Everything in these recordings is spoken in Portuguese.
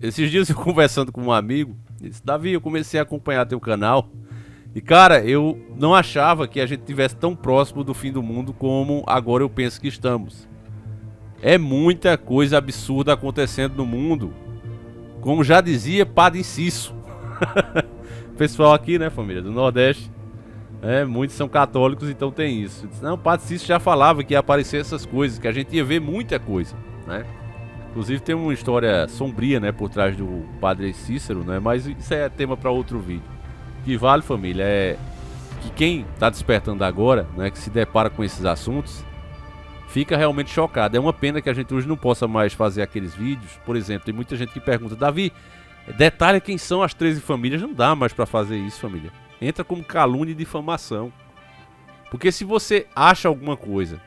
Esses dias eu conversando com um amigo, disse, Davi, eu comecei a acompanhar teu canal. E cara, eu não achava que a gente estivesse tão próximo do fim do mundo como agora eu penso que estamos. É muita coisa absurda acontecendo no mundo. Como já dizia Padre Inciso. Pessoal aqui, né, família, do Nordeste. Muitos são católicos, então tem isso. Disse, não, o Padre Cícero já falava que ia aparecer essas coisas, que a gente ia ver muita coisa, né? Inclusive tem uma história sombria, né, por trás do Padre Cícero, né? Mas isso é tema para outro vídeo. O que vale, família, é que quem está despertando agora, né, que se depara com esses assuntos, fica realmente chocado. É uma pena que a gente hoje não possa mais fazer aqueles vídeos. Por exemplo, tem muita gente que pergunta, Davi, detalhe quem são as 13 famílias. Não dá mais para fazer isso, família. Entra como calúnia e difamação. Porque se você acha alguma coisa,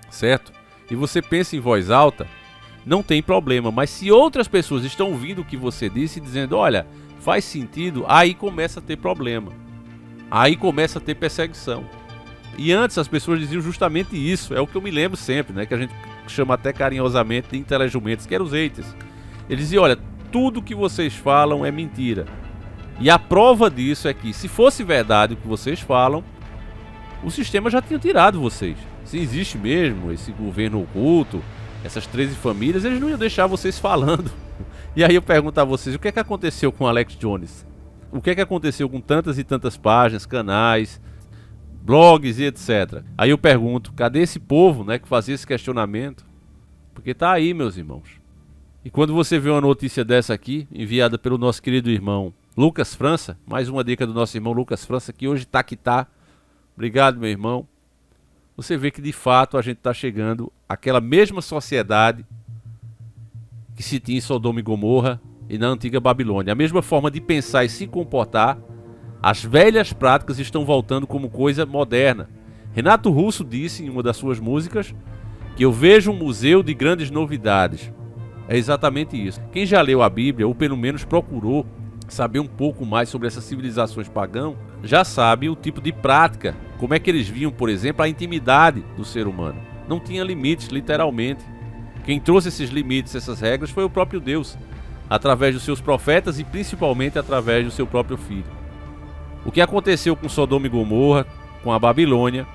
certo? E você pensa em voz alta, não tem problema. Mas se outras pessoas estão ouvindo o que você disse e dizendo, olha, faz sentido, aí começa a ter problema. Aí começa a ter perseguição. E antes as pessoas diziam justamente isso. É o que eu me lembro sempre, né? Que a gente chama até carinhosamente de inteligentes, que eram os haters. Eles diziam, olha, tudo que vocês falam é mentira. E a prova disso é que, se fosse verdade o que vocês falam, o sistema já tinha tirado vocês. Se existe mesmo esse governo oculto, essas 13 famílias, eles não iam deixar vocês falando. E aí eu pergunto a vocês, o que é que aconteceu com Alex Jones? O que é que aconteceu com tantas e tantas páginas, canais, blogs e etc. Aí eu pergunto, cadê esse povo, né, que fazia esse questionamento? Porque tá aí, meus irmãos. E quando você vê uma notícia dessa aqui, enviada pelo nosso querido irmão Lucas França, mais uma dica do nosso irmão Lucas França, que hoje tá que tá. Obrigado, meu irmão. Você vê que de fato a gente está chegando àquela mesma sociedade que se tinha em Sodoma e Gomorra e na antiga Babilônia. A mesma forma de pensar e se comportar, as velhas práticas estão voltando como coisa moderna. Renato Russo disse em uma das suas músicas que eu vejo um museu de grandes novidades. É exatamente isso. Quem já leu a Bíblia, ou pelo menos procurou saber um pouco mais sobre essas civilizações pagãs, já sabe o tipo de prática, como é que eles viam, por exemplo, a intimidade do ser humano. Não tinha limites, literalmente. Quem trouxe esses limites, essas regras, foi o próprio Deus, através dos seus profetas e principalmente através do seu próprio Filho. O que aconteceu com Sodoma e Gomorra, com a Babilônia,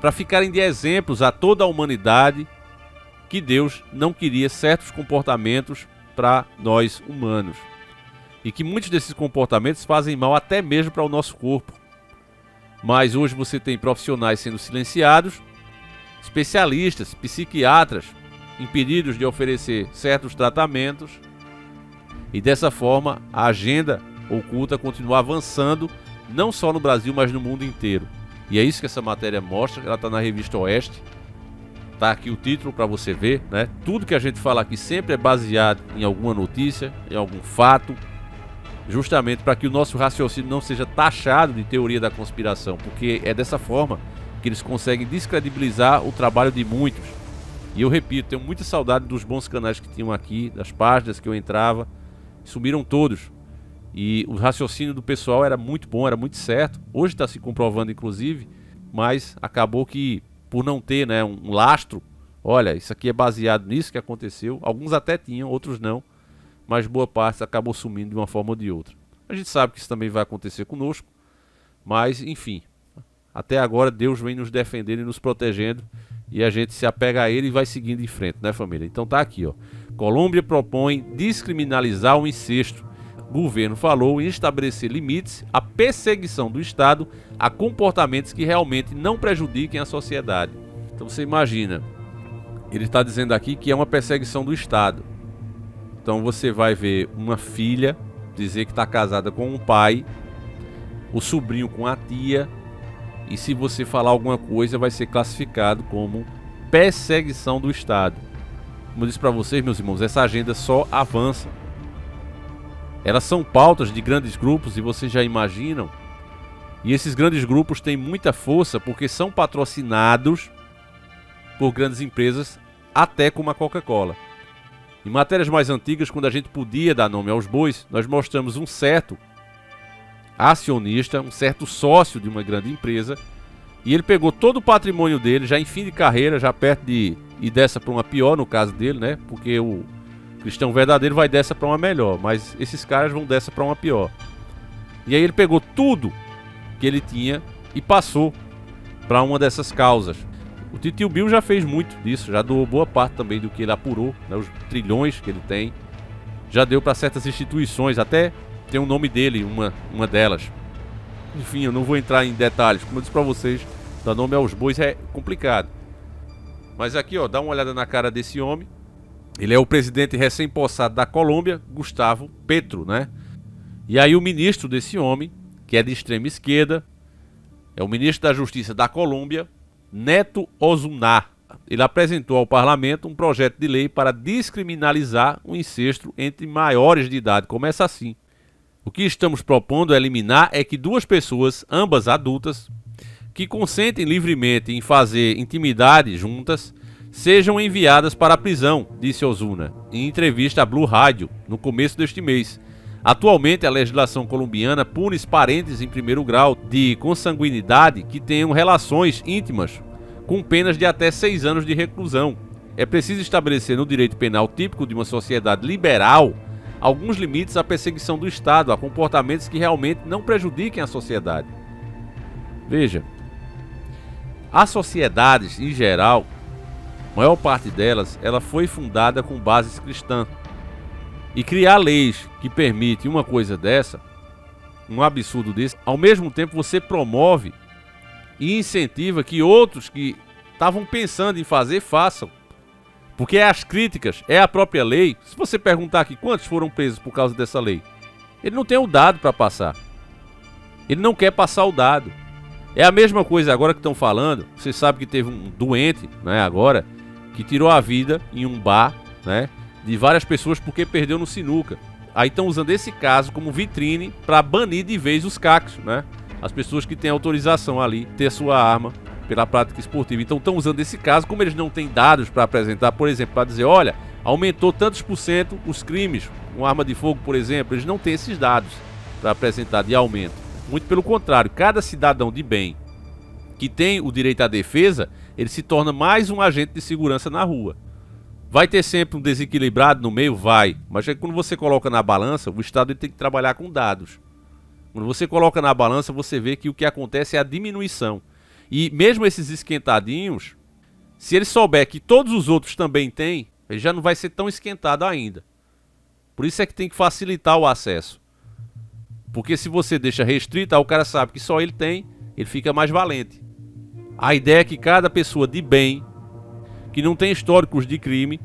para ficarem de exemplos a toda a humanidade que Deus não queria certos comportamentos para nós humanos. E que muitos desses comportamentos fazem mal até mesmo para o nosso corpo. Mas hoje você tem profissionais sendo silenciados, especialistas, psiquiatras, impedidos de oferecer certos tratamentos. E dessa forma a agenda oculta continua avançando, não só no Brasil, mas no mundo inteiro. E é isso que essa matéria mostra, ela está na revista Oeste. Está aqui o título para você ver, né? Tudo que a gente fala aqui sempre é baseado em alguma notícia, em algum fato, justamente para que o nosso raciocínio não seja taxado de teoria da conspiração, porque é dessa forma que eles conseguem descredibilizar o trabalho de muitos. E eu repito, tenho muita saudade dos bons canais que tinham aqui, das páginas que eu entrava, sumiram todos. E o raciocínio do pessoal era muito bom, era muito certo. Hoje está se comprovando, inclusive, mas acabou que, por não ter, né, um lastro, olha, isso aqui é baseado nisso que aconteceu. Alguns até tinham, outros não, mas boa parte acabou sumindo de uma forma ou de outra. A gente sabe que isso também vai acontecer conosco, mas enfim, até agora Deus vem nos defendendo e nos protegendo, e a gente se apega a ele e vai seguindo em frente, né, família? Então tá aqui, ó. Colômbia propõe descriminalizar o incesto. Governo falou em estabelecer limites à perseguição do Estado a comportamentos que realmente não prejudiquem a sociedade. Então você imagina, ele está dizendo aqui que é uma perseguição do Estado. Então você vai ver uma filha dizer que está casada com um pai, o sobrinho com a tia, e se você falar alguma coisa vai ser classificado como perseguição do Estado. Como eu disse para vocês, meus irmãos, essa agenda só avança. Elas são pautas de grandes grupos e vocês já imaginam. E esses grandes grupos têm muita força porque são patrocinados por grandes empresas, até como a Coca-Cola. Em matérias mais antigas, quando a gente podia dar nome aos bois, nós mostramos um certo acionista, um certo sócio de uma grande empresa, e ele pegou todo o patrimônio dele, já em fim de carreira, já perto de ir dessa para uma pior no caso dele, né? Porque Cristão verdadeiro vai dessa para uma melhor, mas esses caras vão dessa para uma pior. E aí ele pegou tudo que ele tinha e passou para uma dessas causas. O Titio Bill já fez muito disso, já doou boa parte também do que ele apurou, né, os trilhões que ele tem. Já deu para certas instituições, até tem o nome dele, uma delas. Enfim, eu não vou entrar em detalhes, como eu disse para vocês, dar nome aos bois é complicado. Mas aqui, ó, dá uma olhada na cara desse homem. Ele é o presidente recém-possado da Colômbia, Gustavo Petro, né? E aí o ministro desse homem, que é de extrema esquerda, é o ministro da Justiça da Colômbia, Neto Osuna. Ele apresentou ao parlamento um projeto de lei para descriminalizar o incesto entre maiores de idade. Começa assim. O que estamos propondo eliminar é que duas pessoas, ambas adultas, que consentem livremente em fazer intimidade juntas, sejam enviadas para a prisão, disse Osuna, em entrevista à Blue Radio, no começo deste mês. Atualmente, a legislação colombiana pune parentes em primeiro grau de consanguinidade que tenham relações íntimas, com penas de até 6 anos de reclusão. É preciso estabelecer no direito penal típico de uma sociedade liberal alguns limites à perseguição do Estado, a comportamentos que realmente não prejudiquem a sociedade. Veja, as sociedades, em geral, a maior parte delas, ela foi fundada com bases cristãs. E criar leis que permitem uma coisa dessa, um absurdo desse, ao mesmo tempo você promove e incentiva que outros que estavam pensando em fazer, façam. Porque as críticas, é a própria lei. Se você perguntar aqui quantos foram presos por causa dessa lei, ele não tem o dado para passar. Ele não quer passar o dado. É a mesma coisa agora que estão falando. Você sabe que teve um doente, né, agora, que tirou a vida em um bar, né, de várias pessoas porque perdeu no sinuca. Aí estão usando esse caso como vitrine para banir de vez os cacos, né? As pessoas que têm autorização ali, ter sua arma pela prática esportiva. Então estão usando esse caso, como eles não têm dados para apresentar, por exemplo, para dizer, olha, aumentou tantos por cento os crimes com arma de fogo, por exemplo. Eles não têm esses dados para apresentar de aumento. Muito pelo contrário, cada cidadão de bem que tem o direito à defesa, ele se torna mais um agente de segurança na rua. Vai ter sempre um desequilibrado no meio? Vai. Mas é que quando você coloca na balança, o Estado ele tem que trabalhar com dados. Quando você coloca na balança, você vê que o que acontece é a diminuição. E mesmo esses esquentadinhos, se ele souber que todos os outros também têm, ele já não vai ser tão esquentado ainda. Por isso é que tem que facilitar o acesso. Porque se você deixa restrito, aí o cara sabe que só ele tem, ele fica mais valente. A ideia é que cada pessoa de bem, que não tem históricos de crime,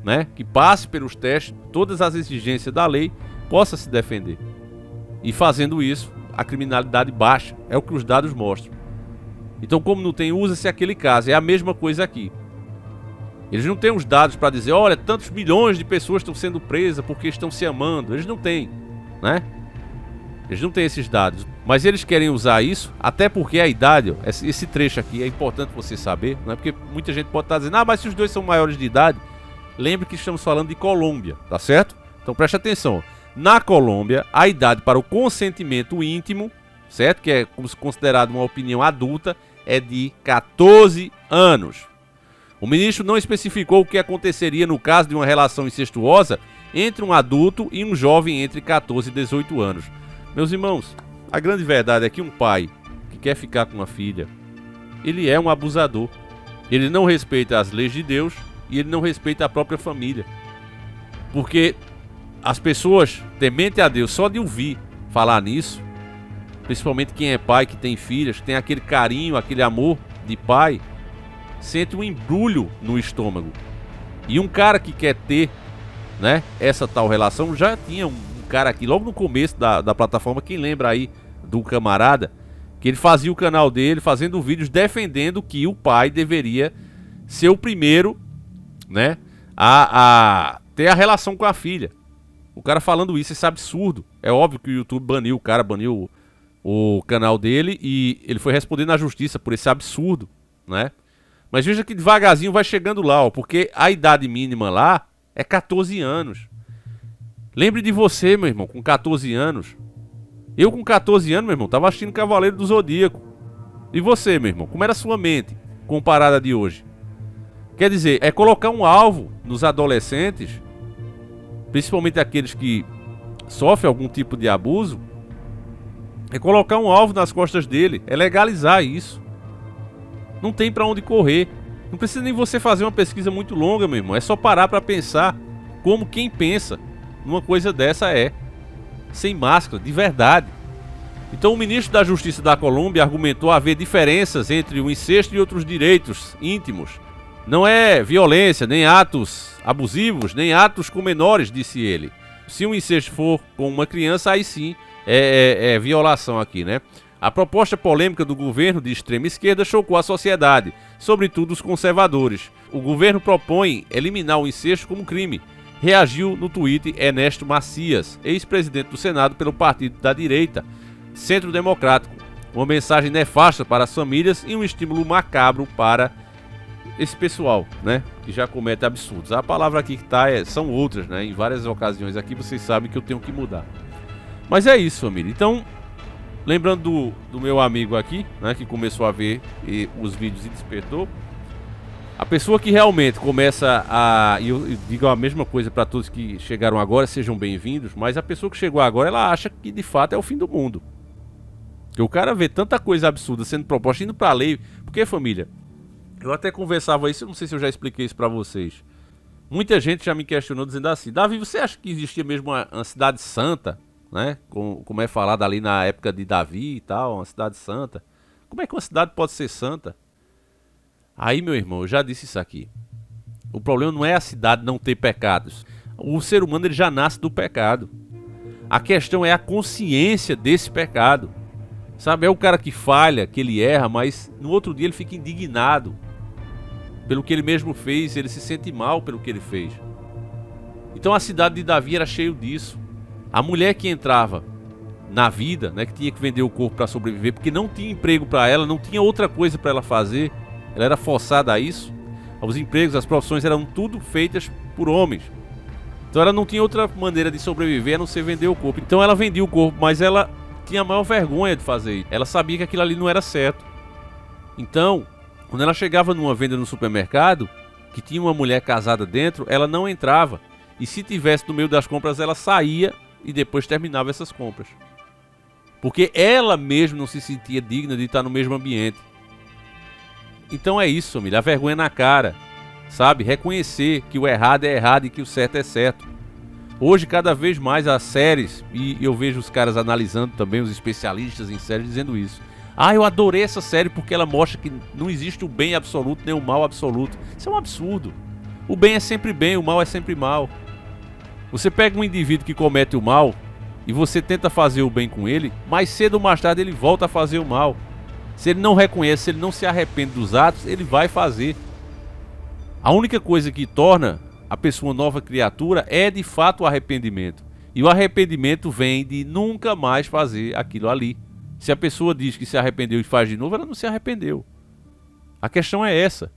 né, que passe pelos testes, todas as exigências da lei, possa se defender. E fazendo isso, a criminalidade baixa. É o que os dados mostram. Então, como não tem, usa-se aquele caso. É a mesma coisa aqui. Eles não têm os dados para dizer, olha, tantos milhões de pessoas estão sendo presas porque estão se amando. Eles não têm, né? Eles não têm esses dados. Mas eles querem usar isso, até porque a idade, esse trecho aqui é importante você saber, né? Porque muita gente pode estar dizendo, ah, mas se os dois são maiores de idade, lembre que estamos falando de Colômbia, tá certo? Então preste atenção. Na Colômbia, a idade para o consentimento íntimo, certo? Que é considerado uma opinião adulta, é de 14 anos. O ministro não especificou o que aconteceria no caso de uma relação incestuosa entre um adulto e um jovem entre 14 e 18 anos. Meus irmãos, a grande verdade é que um pai que quer ficar com uma filha, ele é um abusador. Ele não respeita as leis de Deus e ele não respeita a própria família. Porque as pessoas temente a Deus só de ouvir falar nisso, principalmente quem é pai, que tem filhas, que tem aquele carinho, aquele amor de pai, sente um embrulho no estômago. E um cara que quer ter, né, essa tal relação, já tinha um cara aqui logo no começo da plataforma, quem lembra aí do camarada, que ele fazia o canal dele fazendo vídeos defendendo que o pai deveria ser o primeiro, né, a ter a relação com a filha. O cara falando isso, esse absurdo. É óbvio que o YouTube baniu o cara, baniu o canal dele e ele foi responder na justiça por esse absurdo, né? Mas veja que devagarzinho vai chegando lá, ó, porque a idade mínima lá é 14 anos. Lembre de você, meu irmão, com 14 anos. Eu com 14 anos, meu irmão, tava assistindo Cavaleiro do Zodíaco. E você, meu irmão, como era a sua mente comparada a de hoje? Quer dizer, é colocar um alvo nos adolescentes principalmente aqueles que sofrem algum tipo de abuso, é colocar um alvo nas costas dele, é legalizar isso. Não tem pra onde correr. Não precisa nem você fazer uma pesquisa muito longa, meu irmão. É só parar pra pensar como quem pensa numa coisa dessa é. Sem máscara, de verdade. Então o ministro da Justiça da Colômbia argumentou haver diferenças entre o incesto e outros direitos íntimos. Não é violência, nem atos abusivos, nem atos com menores, disse ele. Se um incesto for com uma criança, aí sim é violação aqui, né? A proposta polêmica do governo de extrema esquerda chocou a sociedade, sobretudo os conservadores. O governo propõe eliminar o incesto como crime. Reagiu no Twitter Ernesto Macias, ex-presidente do Senado pelo partido da direita, Centro Democrático. Uma mensagem nefasta para as famílias e um estímulo macabro para esse pessoal, né, que já comete absurdos. A palavra aqui que tá são outras, né? Em várias ocasiões aqui vocês sabem que eu tenho que mudar. Mas é isso, família. Então, lembrando do meu amigo aqui, né, que começou a ver os vídeos e despertou. A pessoa que realmente começa a... E eu digo a mesma coisa para todos que chegaram agora, sejam bem-vindos. Mas a pessoa que chegou agora, ela acha que de fato é o fim do mundo. Que o cara vê tanta coisa absurda sendo proposta, indo pra lei. Porque, família, eu até conversava isso, eu não sei se eu já expliquei isso pra vocês. Muita gente já me questionou dizendo assim: Davi, você acha que existia mesmo uma cidade santa? Né? Como é falado ali na época de Davi e tal, uma cidade santa. Como é que uma cidade pode ser santa? Aí, meu irmão, eu já disse isso aqui. O problema não é a cidade não ter pecados. O ser humano ele já nasce do pecado. A questão é a consciência desse pecado. Sabe, é o cara que falha, que ele erra, mas no outro dia ele fica indignado pelo que ele mesmo fez, ele se sente mal pelo que ele fez. Então a cidade de Davi era cheio disso. A mulher que entrava na vida, né, que tinha que vender o corpo para sobreviver, porque não tinha emprego para ela, não tinha outra coisa para ela fazer, ela era forçada a isso. Os empregos, as profissões eram tudo feitas por homens. Então ela não tinha outra maneira de sobreviver a não ser vender o corpo. Então ela vendia o corpo, mas ela tinha a maior vergonha de fazer isso. Ela sabia que aquilo ali não era certo. Então, quando ela chegava numa venda no supermercado, que tinha uma mulher casada dentro, ela não entrava. E se tivesse no meio das compras, ela saía e depois terminava essas compras. Porque ela mesma não se sentia digna de estar no mesmo ambiente. Então é isso, família. A vergonha na cara. Sabe? Reconhecer que o errado é errado e que o certo é certo. Hoje, cada vez mais as séries, e eu vejo os caras analisando também, os especialistas em séries, dizendo isso. Ah, eu adorei essa série porque ela mostra que não existe o bem absoluto nem o mal absoluto. Isso é um absurdo. O bem é sempre bem, o mal é sempre mal. Você pega um indivíduo que comete o mal e você tenta fazer o bem com ele, mais cedo ou mais tarde ele volta a fazer o mal. Se ele não reconhece, se ele não se arrepende dos atos, ele vai fazer. A única coisa que torna a pessoa nova criatura é de fato o arrependimento. E o arrependimento vem de nunca mais fazer aquilo ali. Se a pessoa diz que se arrependeu e faz de novo, ela não se arrependeu. A questão é essa.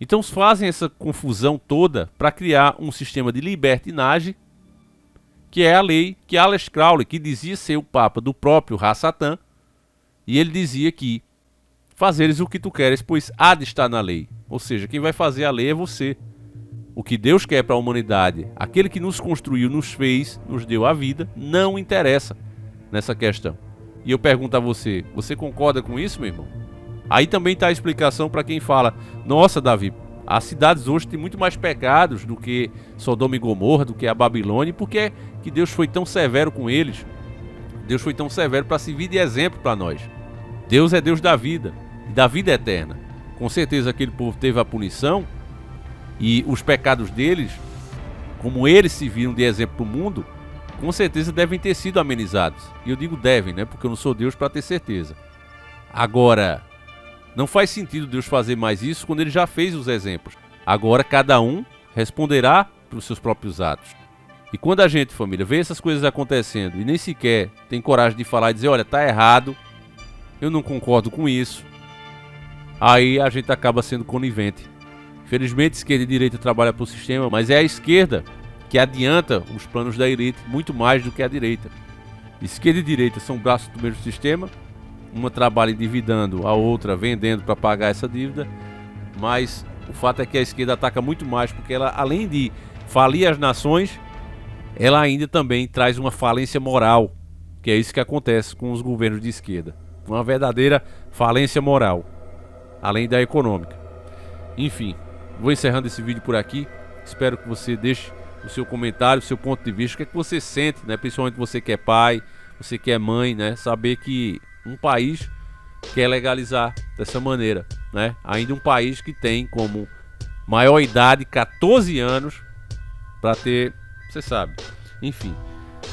Então fazem essa confusão toda para criar um sistema de libertinagem, que é a lei que Aleister Crowley, que dizia ser o papa do próprio Ra-Satã, e ele dizia que fazeres o que tu queres, pois há de estar na lei. Ou seja, quem vai fazer a lei é você. O que Deus quer para a humanidade, aquele que nos construiu, nos fez, nos deu a vida, não interessa nessa questão. E eu pergunto a você, você concorda com isso, meu irmão? Aí também está a explicação para quem fala: nossa, Davi, as cidades hoje têm muito mais pecados do que Sodoma e Gomorra, do que a Babilônia. Por que que Deus foi tão severo com eles? Deus foi tão severo para servir de exemplo para nós. Deus é Deus da vida, e da vida eterna. Com certeza aquele povo teve a punição, e os pecados deles, como eles se viram de exemplo para o mundo, com certeza devem ter sido amenizados. E eu digo devem, né? Porque eu não sou Deus para ter certeza. Agora, não faz sentido Deus fazer mais isso quando ele já fez os exemplos. Agora cada um responderá pelos seus próprios atos. E quando a gente, família, vê essas coisas acontecendo e nem sequer tem coragem de falar e dizer: olha, tá errado, eu não concordo com isso, aí a gente acaba sendo conivente. Infelizmente, esquerda e direita trabalham para o sistema, mas é a esquerda que adianta os planos da elite muito mais do que a direita. Esquerda e direita são braços do mesmo sistema, uma trabalha endividando, a outra vendendo para pagar essa dívida, mas o fato é que a esquerda ataca muito mais, porque ela, além de falir as nações, ela ainda também traz uma falência moral, que é isso que acontece com os governos de esquerda. Uma verdadeira falência moral, além da econômica. Enfim, vou encerrando esse vídeo por aqui. Espero que você deixe o seu comentário, o seu ponto de vista, o que é que você sente, né? Principalmente você que é pai, você que é mãe, né? Saber que um país quer legalizar dessa maneira, né? Ainda um país que tem como maior idade 14 anos para ter, você sabe. Enfim,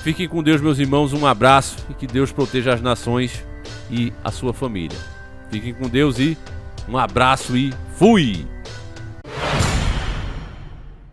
fiquem com Deus, meus irmãos, um abraço e que Deus proteja as nações e a sua família. Fiquem com Deus e um abraço e fui!